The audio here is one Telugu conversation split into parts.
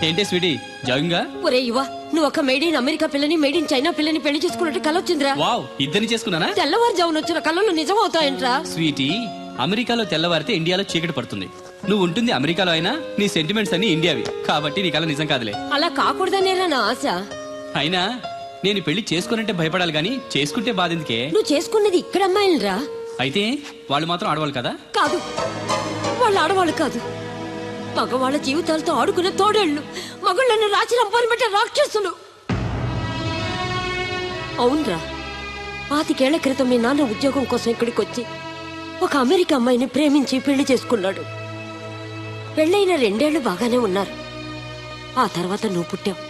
ఏంటే స్వీటీ జాగింగా? ఒరే యువ, నువ్వు ఒక మేడ్ ఇన్ అమెరికా పిల్లని మేడ్ ఇన్ చైనా పిల్లని పెళ్లి చేసుకున్నట్టు కల వచ్చిందిరా. వావ్, ఇద్దరిని చేసుకున్నానా? తెల్లవారుజామున వచ్చిన కళలు నిజం అవుతాయంట్రా. స్వీటీ, అమెరికాలో తెల్లవారితే ఇండియాలో చీకటి పడుతుంది. నువ్వు ఉంటుంది అమెరికాలో అయినా నీ సెంటిమెంట్స్ అన్ని ఇండియావి కాబట్టి నీ కల నిజం కాదులే. అలా కాకూడదనేరా నా ఆశ. అయినా నేను పెళ్లి చేసుకున్నట్టే భయపడాలి గానీ చేసుకుంటే బాధ ఎందుకే? నువ్వు చేసుకున్నది ఇక్కడ అమ్మాయిలరా. అయితే వాళ్ళు మాత్రం ఆడవాళ్ళు కదా? కాదు, వాళ్ళు ఆడవాళ్ళు కాదు, మగవాళ్ళ జీవితాలతో ఆడుకునే తోడేళ్లు, మగుళ్ళను రాచి రంపాలు పెట్టే రాక్షసులు. అవునరా, 5 ఏళ్ల క్రితం మీ నాన్న ఉద్యోగం కోసం ఇక్కడికి వచ్చి ఒక అమెరికా అమ్మాయిని ప్రేమించి పెళ్లి చేసుకున్నాడు. పెళ్ళైన 2 ఏళ్లు బాగానే ఉన్నారు. ఆ తర్వాత నువ్వు పుట్టావు.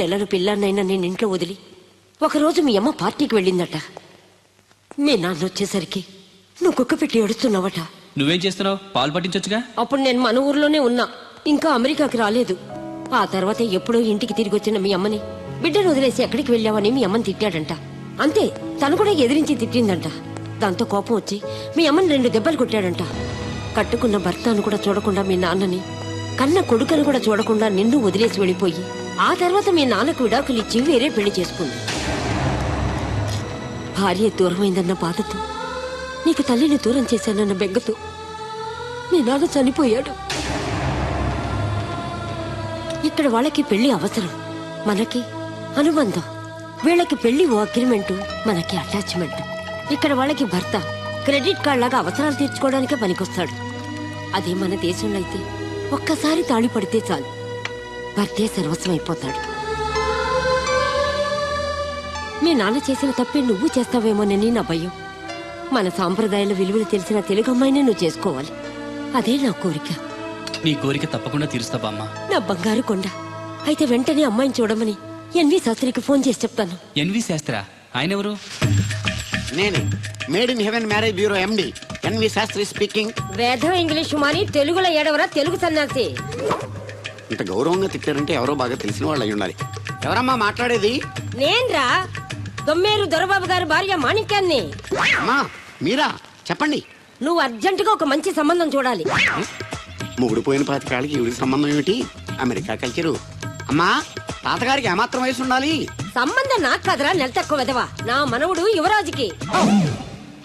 నెలలు పిల్లాన్నైనా నేను ఇంట్లో వదిలి ఒకరోజు మీ అమ్మ పార్టీకి వెళ్ళిందట. మీ నాన్న వచ్చేసరికి నువ్వు కుక్క పెట్టి ఏడుస్తున్నావట. నువ్వేం చేస్తున్నావు? పాలు పట్టించొచ్చుగా. అప్పుడు నేను మన ఊర్లోనే ఉన్నా, ఇంకా అమెరికాకి రాలేదు. ఆ తర్వాత ఎప్పుడో ఇంటికి తిరిగి వచ్చిన మీ అమ్మని బిడ్డను వదిలేసి ఎక్కడికి వెళ్ళావని మీ అమ్మని తిట్టాడంట. అంతే, తను కూడా ఎదిరించి తిట్టిందంట. దాంతో కోపం వచ్చి మీ అమ్మని 2 దెబ్బలు కొట్టాడంట. కట్టుకున్న భర్తను కూడా చూడకుండా మీ నాన్నని, కన్న కొడుకును కూడా చూడకుండా నిన్ను వదిలేసి వెళ్ళిపోయి ఆ తర్వాత మీ నాన్నకు విడాకులు ఇచ్చి వేరే పెళ్లి చేసుకుంది. భార్య దూరమైందన్న బాధతో, నీకు తల్లిని దూరం చేశానన్న బెంగతో మీ నాన్న చనిపోయాడు. ఇక్కడ వాళ్ళకి పెళ్లి అవసరం, మనకి అనుబంధం. వీళ్ళకి పెళ్లి ఓ అగ్రిమెంటు, మనకి అటాచ్మెంట్. ఇక్కడ వాళ్ళకి భర్త క్రెడిట్ కార్డ్ లాగా అవసరాలు తీర్చుకోవడానికే పనికొస్తాడు. అదే మన దేశంలో అయితే ఒక్కసారి తాళి పడితే చాలు, భర్తే సర్వస్వం అయిపోతాడు. మీ నాన్న చేసిన తప్పే నువ్వు చేస్తావేమోనని నా భయం. మన సాంప్రదాయాల విలువలు తెలిసిన తెలుగు అమ్మాయినే నువ్వు చేసుకోవాలి, అదే నా కోరిక. నీ కోరిక తప్పకుండా తీరుస్తా బామ్మ. నా బంగారు కొండ. అయితే వెంటనే అమ్మాయిని చూడమని ఎన్వి శాస్త్రికి ఫోన్ చేసి చెప్తాను. ఎన్వి శాస్త్రా? ఆయన ఎవరు? నేను made in heaven marriage bureau MD NV Sastry speaking. వేదం ఇంగ్లీష్ మాని తెలుగులో ఏడవరా తెలుగు సన్నాసి. ఇంత గౌరవంగా తిట్టారంటే ఎవరో బాగా తెలిసిన వాళ్ళు అయి ఉండాలి. ఎవరమ్మా మాట్లాడేది? నేన్రా, దొమ్మేరు దొరబాబు గారి భార్య మాణిక్యాన్ని. అమ్మా మీరా? చెప్పండి. నువ్వు అర్జెంటుగా ఒక మంచి సంబంధం చూడాలి. ముగుడు పోయిన 25 ఏళ్ళకి ఈవిడికి సంబంధం ఏమిటి? America culture. అమ్మా, తాతగారికి ఏమాత్రం వయసు ఉండాలి? సంబంధం నాకు కదరా, నెల తక్కువ వెదవా. నా మనవుడు యువరాజుకి.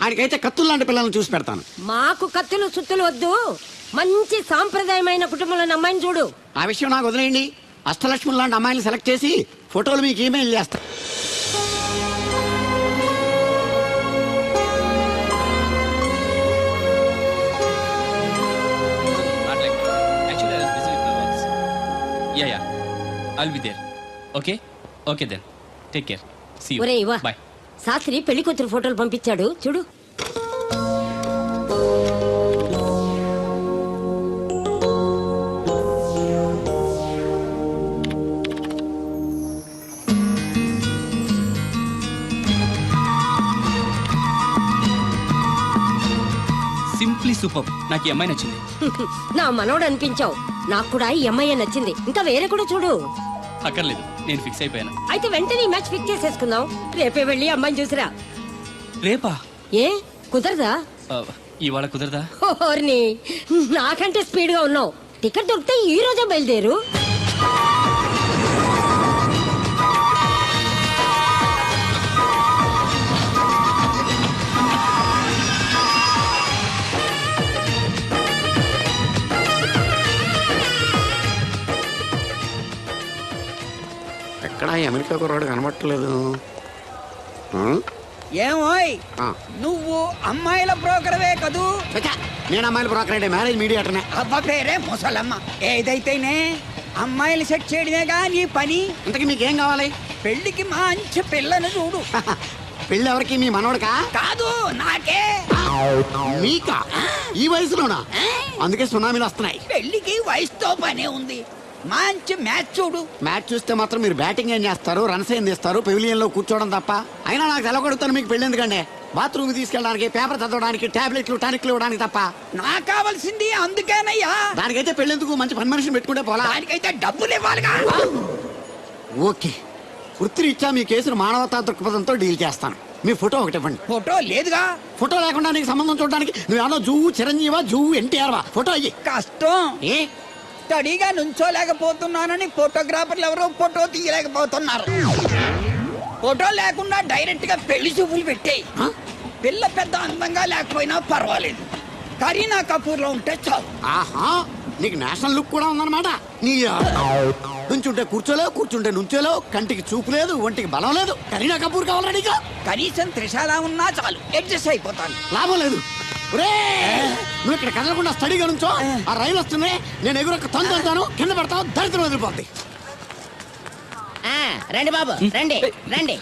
ఆయనకైతే కత్తులు లాంటి పిల్లల్ని చూసి పెడతాను. మాకు కత్తులు సుత్తులు వద్దు, మంచి సాంప్రదాయమైన కుటుంబంలోని అమ్మాయిని చూడు. ఆ విషయం నాకు వదిలేయండి. అష్టలక్ష్మి లాంటి అమ్మాయిని సెలెక్ట్ చేసి ఫోటోలు మీకు ఈమెయిల్ చేస్తా. Yeah, I'll be there. Okay? Okay then. Take care. See you. ఒరే ఇవా, Bye. శాస్త్రి పెళ్లి కూతురు ఫోటోలు పంపించాడు చూడు. Simply super. నాకు ఈ అమ్మాయి నచ్చింది. నా మనోడు అనిపించావు. నాకు కూడా ఈ అమ్మాయి నచ్చింది. ఇంకా వేరే కూడా చూడు. అక్కర్లేదు, నేను ఫిక్స్ అయిపోయాను. అయితే వెంటనే ఈ మ్యాచ్ ఫిక్స్ చేసేసుకుందాం. రేపే వెళ్ళి అమ్మాయిని చూసిరా. రేపా? ఏ కుదరదా? ఇవాళ కుదరదా? ఓర్ని, నాకంటే స్పీడ్ గా ఉన్నావు. టికెట్ దొరికితే ఈ రోజే బయలుదేరు. ఎక్కడ అమెరికా కుర్రాడు కనబట్టలేదు. ఏమోయ్, నువ్వు అమ్మాయిల బ్రోకర్వే కదూ? నేను అమ్మాయిల బ్రోకర్ అంటే మ్యారేజ్ మీడియాటర్నే. అవ్వ పేరే ముసలమ్మ. ఏదైతేనే అమ్మాయిలు సెట్ చేయడమేగా నీ పని. ఇంతకీ మీకేం కావాలి? పెళ్లికి మంచి పిల్లను చూడు. పెళ్ళి ఎవరికి? మీ మనవడకా? కాదు, నాకే. మీకా? ఈ వయసులోనా? అందుకే సునామీలు వస్తున్నాయి. పెళ్లికి వయసుతో పనే ఉంది. మంచి మ్యాచ్ చూడు. మ్యాచ్ చూస్తే మాత్రం మీరు బ్యాటింగ్ ఏం చేస్తారు, రన్స్ ఏం తీస్తారు, పెవిలియన్ లో కూర్చోవడం తప్ప. అయినా నాకు తెలగొడుతాను మీకు పెళ్లి ఎందుకండి? బాత్రూమ్ తీసుకెళ్ళడానికి, పేపర్ చదవడానికి, టాబ్లెట్లు టానిక్లు ఇవ్వడానికి తప్ప. నాకు కావాల్సింది అందుకేనయ్యా. దానికైతే పెళ్ళెందుకు? మంచి పని మనిషిని పెట్టుకుంటే పోలా? దానికైతే డబ్బులు ఇవ్వాలిగా. ఓకే, వృత్తిరీత్యా మీ కేసును మానవతా దృక్పథంతో డీల్ చేస్తాను. మీ ఫోటో ఒకటి ఇవ్వండి. ఫోటో లేదుగా. ఫోటో లేకుండా నీకు సంబంధం చూడడానికి నువ్వేమో జూ చిరంజీవా, జూ ఎన్టీఆర్ వా? ఫోటో అయ్యి. కష్టం. ఏ స్టడీగా నుంచోలేకపోతున్నానని ఫోటోగ్రాఫర్లు ఎవరో ఫోటో తీయలేకపోతున్నారు. ఫోటో లేకుండా డైరెక్ట్ గా పెళ్లి చూపులు పెట్టేయి. పిల్ల పెద్ద అందంగా లేకపోయినా పర్వాలేదు, కరీనా కపూర్ లో ఉంటే చాలు. ఆహా, నీకు నేషనల్ లుక్ కూడా ఉందన్నమాట. నీ నుంచుంటే కూర్చోలేవు, కూర్చుంటే నుంచోలేవు, కంటికి చూపు లేదు, ఒంటికి బలం లేదు. కరీనా కపూర్ కావాలా నీకు? కనీసం త్రిశాల ఉన్నా చాలు, అడ్జస్ట్ అయిపోతాను. లాభం లేదు. నువ్వు ఇక్కడ కదలకుండా స్టడీగా నుంచో. ఆ రైలు వస్తుంది, నేను ఎగురొక్క తొందరతాను, కింద పడతావు, దరిద్రం వదిలిపోద్ది. రండి బాబు, రండి రండి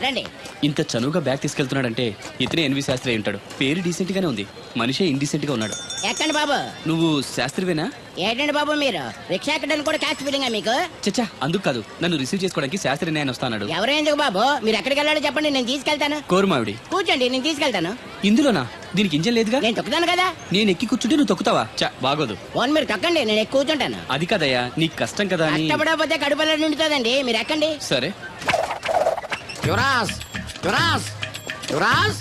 రండి. ఇంత చనువుగా బ్యాగ్ తీసుకెళ్తున్నాడంటే ఇతనే ఎన్వి శాస్త్రి అయి ఉంటాడు. పేరు డీసెంట్ గానే ఉంది, మనిషే ఇండీసెంట్ గా ఉన్నాడు. ఎక్కండి బాబు. నువ్వు శాస్త్రివేనా? ఏంటండి బాబు మీరు రిక్షా ఎక్కడానికి కూడా క్యాష్ ఫీలింగా మీకు? చచ్చా, అందుకు కాదు, నన్ను రిసీవ్ చేసుకోవడానికి శాస్త్రి నేను వస్తాడు. ఎవరు ఎందుకు బాబు, మీరు ఎక్కడికి వెళ్ళాలో చెప్పండి, నేను తీసుకెళ్తాను. కోరుమావిడి. కూర్చోండి, నేను తీసుకెళ్తాను. ఇందులోనా? దీనికి ఇంజన్ లేదుగా. నేను తొక్కుతాను కదా. నేను ఎక్కి కూర్చుంటే నువ్వు తొక్కుతావా? చా, బాగోదు. ఓన్ మీరు తొక్కండి, నేను ఎక్కి కూర్చుంటాను. అది కదయ్యా, నీకు కష్టం కదా అని. కష్టపడకపోతే కడుపులో నిండుతుందండి, మీరు ఎక్కండి. సరే. యువరాజ్, యువరాజ్, యువరాజ్,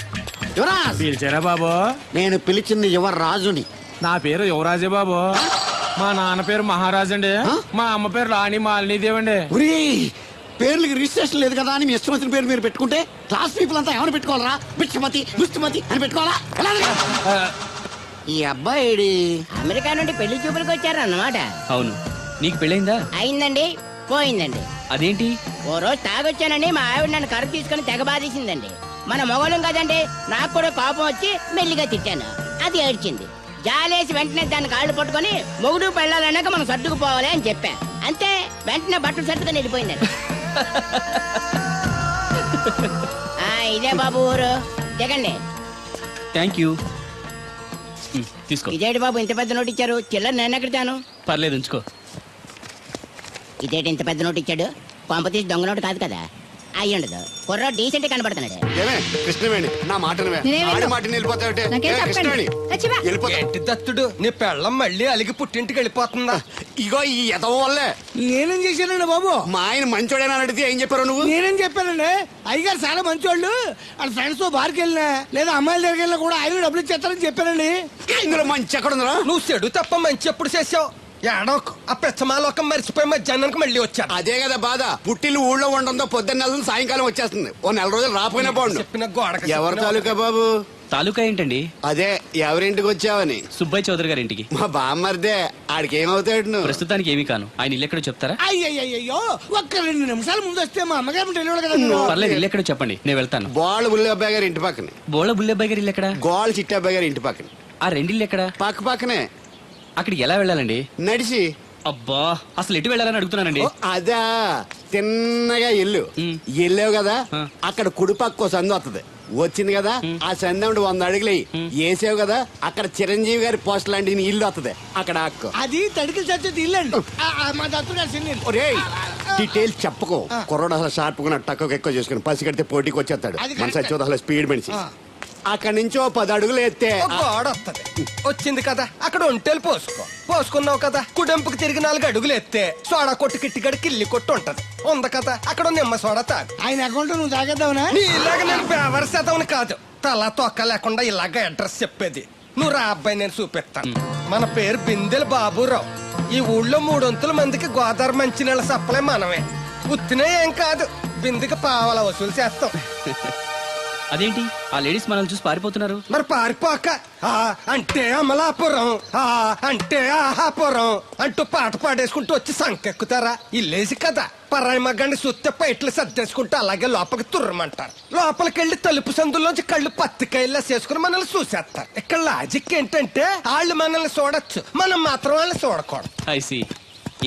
యువరాజ్. పిలిచారా బాబు? నేను పిలిచింది యువరాజుని. నా పేరు యువరాజే బాబు. మా నాన్న పేరు మహారాజ్ అండి. మా అమ్మ పేరు రాణి మాలినీదేవి అండి. ఒరే, పేర్లకి రిజిస్ట్రేషన్ లేదు కదా అని మీ ఇష్టం వచ్చిన పేరు మీరు పెట్టుకుంటే క్లాస్ పీపుల్ అంతా ఎవరు పెట్టుకోవాలరా? బిచ్చమతి, ముష్టిమతి అని పెట్టుకోవాలా? ఎలా? ఈ అబ్బాయి అమెరికా నుండి పెళ్లి చూపులకు వచ్చారు అన్నమాట. అవును. నీకు పెళ్ళైందా? అయిందండి, పోయిందండి. అదేంటి? ఓ రోజు తాగొచ్చానని మా ఆవిడ నన్ను కరువు తీసుకుని తెగ బాధేసిందండి. మన మొగలం కదండి, నాకు కూడా కోపం వచ్చి మెల్లిగా తిట్టాను. అది ఏడ్చింది. జాలేసి వెంటనే దాన్ని కాళ్ళు పట్టుకొని మొగుడు పెళ్ళాలన్నాక మనం సర్దుకుపోవాలి అని చెప్పా. అంతే, వెంటనే బట్టలు సర్దుకొని వెళ్ళిపోయిందండి. ఇదే బాబు ఊరు, దిగండి. Thank you. తీసుకో. ఇదేంటి బాబు ఇంత పెద్ద నోటు ఇచ్చారు? చిల్లర నేను ఎక్కడతాను. పర్లేదు, ఉంచుకో. ఇదేంటి ఇంత పెద్ద నోటు ఇచ్చాడు? పంప తీసి దొంగ నోటు కాదు కదా. అయ్యుండదు, కుర్ర డీసెంట్ కనబడుతున్నాడు. కృష్ణవేణి, నా మాటను ఏంటి దత్తుడు, నీ పెళ్ళం మళ్ళీ అలిగి పుట్టింటికి వెళ్ళిపోతుందా? ఇగో ఈ ఎదవ వల్లే. నేనేం చేశానండి బాబు? మా ఆయన మంచోడేనా అడిగితే ఏం చెప్పారు నువ్వు? నేనేం చెప్పానండి? అయ్యగారు చాలా మంచోళ్ళు, వాళ్ళ ఫ్రెండ్స్ తో బార్కి వెళ్ళినా లేదా అమ్మాయిల దగ్గరికి వెళ్ళినా కూడా ఆయన డబ్బులు ఇచ్చేస్తారని చెప్పానండి. ఇందులో మంచి ఎక్కడ ఉందా? నువ్వు చెడు తప్ప మంచి ఎప్పుడు చేసావు? ఏడోకు, ఆ పెచ్చమాలోకం మర్చిపోయి మధ్యాహ్నానికి మళ్ళీ వచ్చాను. అదే కదా బాధ. పుట్టిల్లు ఊళ్ళో ఉండడంతో పొద్దున్న నెల సాయంకాలం వచ్చేస్తుంది. ఓ నెల రోజులు రాపోయినా బాగుండు. చెప్పిన గోడ ఎవరి తాలూకా బాబు? తాలూకా ఏంటండి? అదే, ఎవరింటికి వచ్చావని. సుబ్బయ్య చౌదరి గారి ఇంటికి. మా బామ్మర్దే. ఆడికి ఏమవుతాడు నువ్వు? ప్రస్తుతానికి ఏమీ కాను. ఆయన ఇల్లు ఎక్కడో చెప్తారా? అయ్యయ్యో, ఒక్క 2 నిమిషాలు ముందు వస్తే మా అమ్మగారు తెలియదు కదా. పర్లేదు, ఇల్లు ఎక్కడో చెప్పండి, నేను వెళ్తాను. గోళ్ళ బుల్లి అబ్బాయి గారి ఇంటి పక్కనే. బోళ బుల్లెబ్బాయి గారి ఇల్లు ఎక్కడ? గోళ్ళ చిట్టి అబ్బాయి గారి ఇంటి పక్కనే. ఆ రెండిల్లు ఎక్కడ? పక్క పక్కనే. అక్కడికి ఎలా వెళ్ళాలండి? నడిచి. అబ్బా, అసలు ఎటు వెళ్ళాలని అడుగుతున్నానండి. ఓ, అదా, తిన్నగా ఎల్లు. వెళ్ళావు కదా, అక్కడ కుడి పక్క సందు వస్తుంది. వచ్చింది కదా, ఆ సందు 100 అడుగులు వేసావు కదా, అక్కడ చిరంజీవి గారి పోస్ట్ లాంటి ఇల్లు వస్తుంది. అక్కడ అక్కు. అది తడికి చచ్చేది ఇల్లండి. మా దత్తు డీటెయిల్స్ చెప్పకు. కుర్రోడు అసలు షార్ప్ గా టక్కువ ఎక్కువ చేసుకుని పసి కడితే పోటీకి వచ్చేస్తాడు. మన సచ్చి అసలు స్పీడ్ మనిషి. అక్కడి నుంచి 10 అడుగులు ఎత్తే గోడ వస్తుంది. వచ్చింది కదా, అక్కడ ఒంటేలు పోసుకున్నావు కదా, కుడెంపుకి తిరిగి 4 అడుగులు ఎత్తే సోడా కొట్టు కిట్టిగడి కిల్లి కొట్టు ఉంటది. ఉంది కదా, అక్కడ నిమ్మ సోడా తాగు. ఆయన అకౌంట్ నువ్వు తాగేద్దావునా? నీ ఇలాగ నేను బేవర్ శాతం కాదు, తల తొక్క లేకుండా ఇలాగ అడ్రస్ చెప్పేది. నువ్వు రా అబ్బాయి, నేను చూపిస్తాను. మన పేరు బిందెల బాబురావు. ఈ ఊళ్ళో 300 మందికి గోదావరి మంచినీళ్ళ సప్లై మనమే. ఉత్తినే ఏం కాదు, బిందెకి పావల వసూలు చేస్తాం. అదేంటి, ఆ లేడీస్ మనల్ని చూసి పారిపోతున్నారు? మరి పారిపోక అంటే అమలాపురం, అంటే ఆహాపురం అంటూ పాట పాడేసుకుంటూ వచ్చి సంకెక్కుతారా? ఇల్లేసి కదా, పరాయి మగ్గండి సుత్తే పైట్లు సర్దేసుకుంటూ అలాగే లోపలికి తుర్రమంటారు. లోపలికెళ్ళి తలుపు సందులోంచి కళ్ళు పత్తికాయల్లా చేసుకుని మనల్ని చూసేస్తారు. ఇక్కడ లాజిక్ ఏంటంటే వాళ్ళు మనల్ని చూడొచ్చు, మనం మాత్రం వాళ్ళని చూడకూడదు. ఐసి,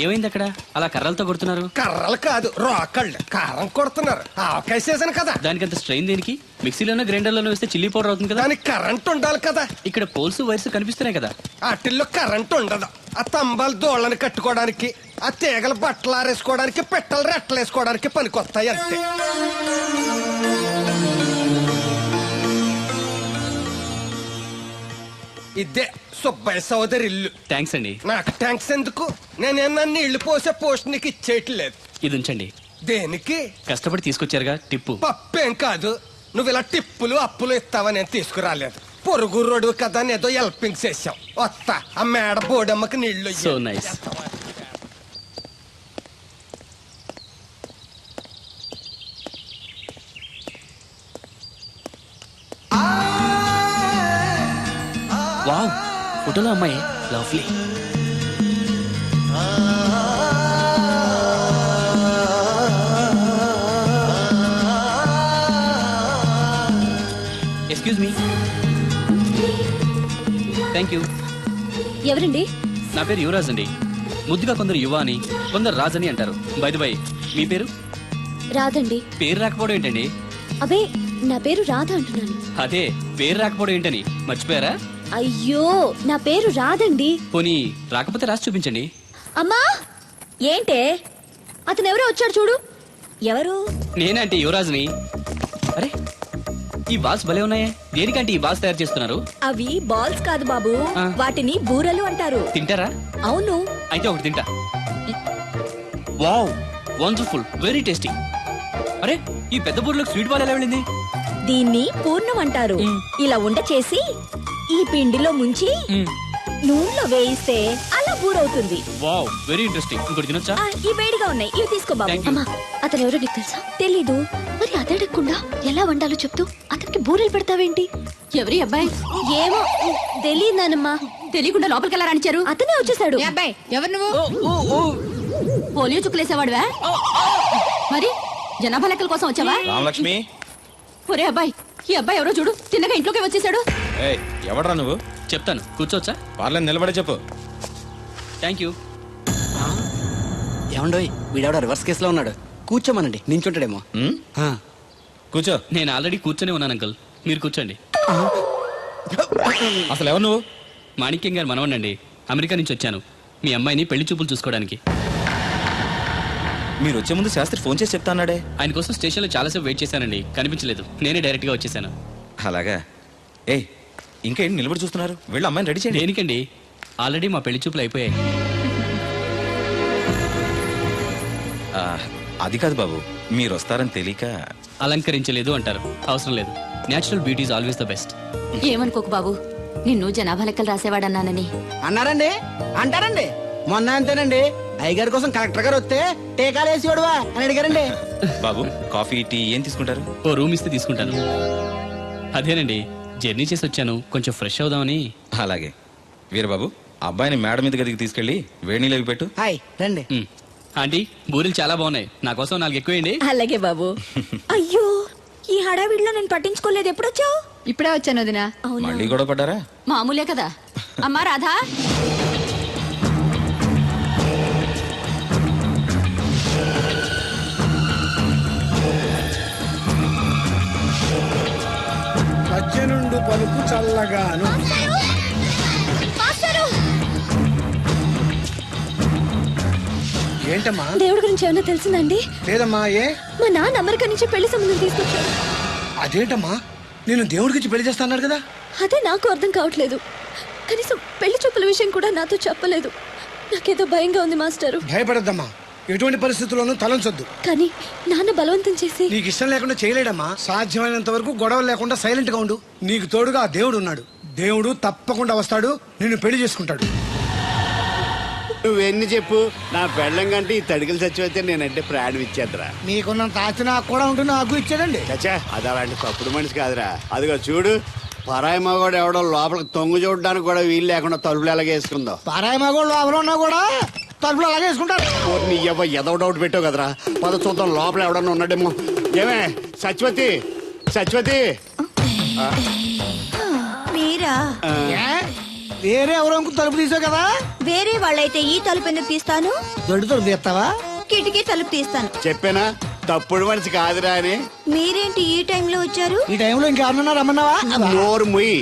ఏమైంది అక్కడ? అలా కర్రలతో కొడుతున్నారు? కర్రలు కాదు, రోకళ్ళు. కారం కొడుతున్నారు. ఆవకాయ సీజన్ కదా. దానికంత స్ట్రెయిన్ దేనికి? మిక్సీలోనో గ్రైండర్లోనో వేస్తే చిల్లీ పౌడర్ అవుతుంది కదా. దానికి కరెంట్ ఉండాలి కదా. ఇక్కడ పోల్స్ వైర్స్ కనిపిస్తున్నాయి కదా. వాటిల్లో కరెంట్ ఉండదు. ఆ తంబాలు దోళ్ళని కట్టుకోవడానికి, ఆ తీగలు బట్టలు ఆరేసుకోవడానికి, పెట్టలు రెట్టలు వేసుకోవడానికి పనికొస్తాయి అంతే. ఇదే సుబ్బయ్య సోదరి ఇల్లు. థ్యాంక్స్ అండి. నాకు థ్యాంక్స్ ఎందుకు? నేనేమన్నా నీళ్లు పోసే పోస్ట్ నీకు ఇచ్చేయట్లేదు. ఇది ఉంచండి. దేనికి? కష్టపడి తీసుకొచ్చారుగా టిప్పు. పప్పేం కాదు. నువ్వు ఇలా టిప్పులు అప్పులు ఇస్తావని నేను తీసుకురాలేదు. పొరుగు రోడ్డు కదా అని ఏదో హెల్పింగ్ చేసాం. వస్తా ఆ మేడ బోడమ్మకి నీళ్లు ఇయ్యి. So nice. వావ్, ఫోటోలో అమ్మాయి lovely. Excuse me. Thank you. ఎవరండి? నా పేరు యువరాజ్ అండి. ముద్దుగా కొందరు యువ అని, కొందరు రాజ్ అని అంటారు. బై ది బై, మీ పేరు? రాదండి. పేరు రాకపోవడం ఏంటండి? అబే, నా పేరు రాధ అంటున్నాను. అదే, పేరు రాకపోవడం ఏంటని మర్చిపోయారా? అయ్యో, నా పేరు రాదండి. పోనీ రాకపోతే రాసి చూపించండి. అమ్మా, ఏంటే అతను ఎవరో వచ్చాడు చూడు. ఎవరు? నేనంటే యువరాజ్ని. అరే, ఈ బాల్స్ భలే ఉన్నాయే. దేనికంటే ఈ బాల్స్ తయారు చేస్తున్నారు? అవి బాల్స్ కాదు బాబు, ఆ. వాటిని బూరలు అంటారు. తింటారా? అవును. అయితే ఒకటి తింటా. Wow, wonderful, very tasty. అరే, ఈ పెద్ద బూర్లోకి స్వీట్ బాల్ ఎలా వెళ్ళింది? దీన్ని పూర్ణం అంటారు. ఇలా ఉండ చేసి ఈ పిండిలో ముంచి నూనెలో వేయిస్తే అలా బూరవుతుంది. Wow, very interesting. ఇంకోటి తినొచ్చా? ఈ వేడిగా ఉన్నాయి, ఇవి తీసుకో బాబు. Thank you. అమ్మా, అతను ఎవరో నీకు తెలుసా? తెలీదు. మరి అదడగకుండా ఎలా వండాలో చెప్తూ అతనికి బూరెలు పెడతావేంటి? ఎవరి అబ్బాయి? ఏమో తెలియదానమ్మా. తెలియకుండా లోపలికి ఎలా రాణించారు? అతనే వచ్చేసాడు. అబ్బాయి ఎవరు నువ్వు? పోలియో చుక్కులేసేవాడువా? మరి జనాభా లెక్కల కోసం వచ్చావా? రామలక్ష్మి, ఒరే అబ్బాయి, ఈ అబ్బాయి ఎవరో చూడు, తిన్నగా ఇంట్లోకి వచ్చేసాడు. ఏయ్, ఎవడ్రా నువ్వు? చెప్తాను, కూర్చోవచ్చా? పర్లేదు, నిలబడే చెప్పు. Thank you. ఏమండోయ్, వీడెవడో రివర్స్ కేసులో ఉన్నాడు. కూర్చోమనండి, నించుంటాడేమో. ఉమ్, కూర్చో. నేను ఆల్రెడీ కూర్చొని ఉన్నాను అంకుల్, మీరు కూర్చోండి. అసలు ఎవరు నువ్వు? మాణిక్యం గారు మనవనండి. అమెరికా నుంచి వచ్చాను మీ అమ్మాయిని పెళ్లి చూపులు చూసుకోవడానికి. మీరు వచ్చే ముందు శాస్త్రి ఫోన్ చేసి చెప్తా అన్నాడే. ఆయన కోసం స్టేషన్లో చాలాసేపు వెయిట్ చేశానండి, కనిపించలేదు. నేనే డైరెక్ట్గా వచ్చేసాను. అలాగా? ఏయ్, ఇంకా ఏంటి నిలబడి చూస్తున్నారు? వెళ్ళి అమ్మాయిని రెడీ చేయండి. దేనికండి? ఆల్రెడీ మా పెళ్లి చూపులు అయిపోయాయి. ఆ, అది కాదు బాబు, మీరు వస్తారని తెలియక. అలంకరించలేదు అంటారు, అవసరం లేదు. Natural beauty is always the best. ఏమనుకోకు బాబు, నిన్ను జనాభా లెక్కలు రాసేవాడన్నానని. అన్నారండి, అంటారండి. మొన్న అంతేనండి, అయ్యగారి కోసం కలెక్టర్ గారు వస్తే టీకాలు వేసేవాడువా అని అడిగారండి. బాబు, కాఫీ టీ ఏం తీసుకుంటారు? ఓ రూమ్ ఇస్తే తీసుకుంటాను. అదేనండి, జర్నీ చేసి వచ్చాను, కొంచెం ఫ్రెష్ అవుదామని. అలాగే. వీరబాబు, అబ్బాయిని మేడ మీద గదికి తీసుకెళ్ళి వేడి నీళ్ళు పెట్టు. హాయ్ రండి. మ్. ఆంటీ, బూరెలు చాలా బాగున్నాయి, నా కోసం 4 ఎక్కువేయండి. అలాగే బాబు. అయ్యో, ఈ హడావిడిలో నేను పట్టించుకోలేదు. ఎప్పుడొచ్చావు? ఇప్పుడే వచ్చాను వదినా. మళ్ళీ గొడవ పడ్డారా? మామూలే కదా. అమ్మా రాధా, పచ్చెనుండు పలుకు చల్లగాను. ఏంటమ్మా? దేవుడి గురించి ఏమైనా తెలిసిందండి? లేదమ్మా. ఏ? మా నాన్న అమెరికా నుంచి పెళ్లి సంబంధం తీసుకొచ్చాడు. అదేంటమ్మా, నేను దేవుడికి పెళ్లి చేస్తాను కదా. అదే నాకు అర్థం కావట్లేదు. కనీసం పెళ్లి చూపుల విషయం కూడా నాతో చెప్పలేదు. నాకేదో భయంగా ఉంది మాస్టరు. భయపడద్దమ్మా, ఎటువంటి పరిస్థితుల్లోనూ తలంచొద్దు. కానీ నాన్న బలవంతం చేసి. నీకు ఇష్టం లేకుండా చేయలేడమ్మా. సాధ్యమైనంత వరకు గొడవలు లేకుండా సైలెంట్ గా ఉండు. నీకు తోడుగా ఆ దేవుడు ఉన్నాడు. దేవుడు తప్పకుండా వస్తాడు, నిన్ను పెళ్లి చేసుకుంటాడు. నువ్వెన్ని చెప్పు, నా పెళ్ళం కంటే ఈ తడికలు చచ్చిపోతే నేనంటే ప్రాణం ఇచ్చేద్దరా. మీకున్నంత ఆస్తి నాకు కూడా ఉంటుంది, నాకు ఇచ్చాడండి. చచ్చా, అది అలాంటి తప్పుడు మనిషి కాదురా. అదిగో చూడు, పరాయి మగవాడు ఎవడో లోపలికి తొంగు చూడడానికి కూడా వీలు లేకుండా తలుపులు ఎలాగేసుకుందో. పారాయి మగోళ్ళు ఎవరు ఉన్నా కూడా తలుపులు అలాగే వేసుకుంటారు. నీ ఎదో డౌట్ పెట్టావు కదరా. పద చూద్దాం, లోపల ఎవడన్నా ఉన్నాడేమో. ఏమే సత్యవతి, సత్యవతి. మీరా? వేరే ఎవరో తలుపు తీసావు కదా. వేరే వాళ్ళైతే ఈ తలుపు ఎందుకు తీస్తాను? దొడ్డు తలుపు తీస్తావా? కిటికీ తలుపు తీస్తాను. చెప్పానా తప్పుడు మనిషి కాదురా అని. మీరేంటి ఈ టైంలో వచ్చారు? ఈ టైంలో ఇంకెవరన్నా రమ్మన్నావా? నోరు ముయ్యి.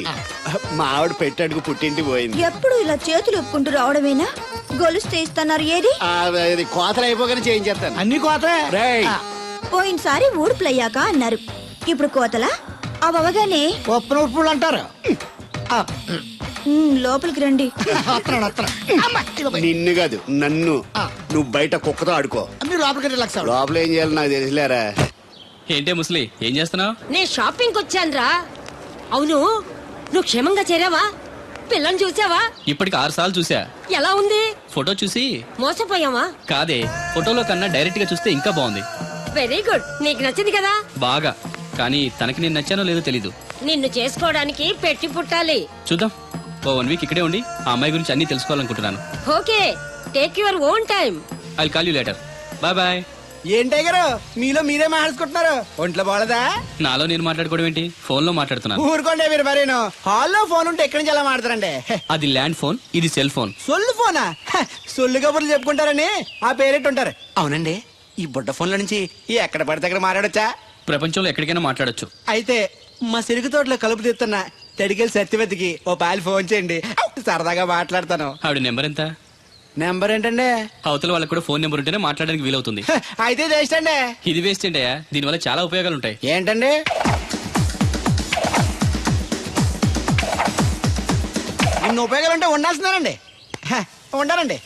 మా ఆవిడ పెట్టడుకు పుట్టింటి పోయింది. ఎప్పుడు ఇలా చేతులు ఒప్పుకుంటూ రావడమేనా? గొలుస్తే ఇస్తున్నారు ఏది? అది కోతలు అయిపోగానే చేయించేస్తాను. అన్ని కోతే. రేయ్, పోయినసారి ఊడుపులయ్యాక అన్నారు, ఇప్పుడు కోతలా? అవగానే ఉప్పున ఉప్పులు అంటారు. లోపలికి రండి. నిన్ను కాదు నన్ను. నువ్వు బయట కుక్కతో ఆడుకో. మీరు లోపలికి రిలాక్స్ అవ్వండి. లోపల ఏం చేయాలి నాకు తెలిసిలేరా. ఏంటే ముసలి, ఏం చేస్తున్నావు? నేను షాపింగ్ వచ్చానురా. అవును, నువ్వు క్షేమంగా చేరావా పిల్లని చూసావా ఇప్పటికి 6 సార్లు చూసా. ఎలా ఉంది? ఫోటో చూసి మోసపోయావా? కాదే, ఫోటోలో కన్నా డైరెక్ట్ గా చూస్తే ఇంకా బాగుంది. వెరీ గుడ్, నీకు నచ్చింది కదా? బాగా. కానీ తనకి నేను నచ్చానో లేదో తెలీదు. నిన్ను చేసుకోవడానికి పెట్టి పుట్టాలి. చూద్దాం. ఓ 1 వీక్ ఇక్కడే ఉండి ఆ అమ్మాయి గురించి అన్ని తెలుసుకోవాలనుకుంటున్నాను. Okay, take your own time. I call you later. Bye bye. ఏంటే గారు మీలో మీరే మాట్లాడుకుంటున్నారు? ఒంట్లో బాగలదా? నాలో నేను మాట్లాడుకోవడం ఏంటి, ఫోన్ లో మాట్లాడుతున్నాను. ఊరుకోండి మీరు మరేను. హాల్లో ఫోన్ ఉంటే ఎక్కడి నుంచి ఎలా మాట్లాడతారండి? అది ల్యాండ్ ఫోన్, ఇది సెల్ ఫోన్. సొల్లు ఫోనా? సొల్లు కబుర్లు చెప్పుకుంటారని ఆ పేరెట్ ఉంటారు. అవునండి, ఈ బుడ్డ ఫోన్ల నుంచి ఎక్కడ పడితే అక్కడ మాట్లాడొచ్చా? ప్రపంచంలో ఎక్కడికైనా మాట్లాడొచ్చు. అయితే మా సిరుగు తోటలో కలుపు తీస్తున్న తడికెళ్ళి సత్యవతికి ఓ పాలు ఫోన్ చేయండి, సరదాగా మాట్లాడతాను. ఆవిడ నెంబర్ ఎంత? నెంబర్ ఏంటండి? అవతల వాళ్ళకి కూడా ఫోన్ నెంబర్ ఉంటేనే మాట్లాడడానికి వీలవుతుంది. అయితే చేస్తండి. ఇది వేస్ట్ ఏంటయ్యా, దీనివల్ల చాలా ఉపయోగాలు ఉంటాయి. ఏంటండి? ఇన్ని ఉపయోగాలు ఉంటే ఉండాల్సిందేనండి. ఉండాలండి.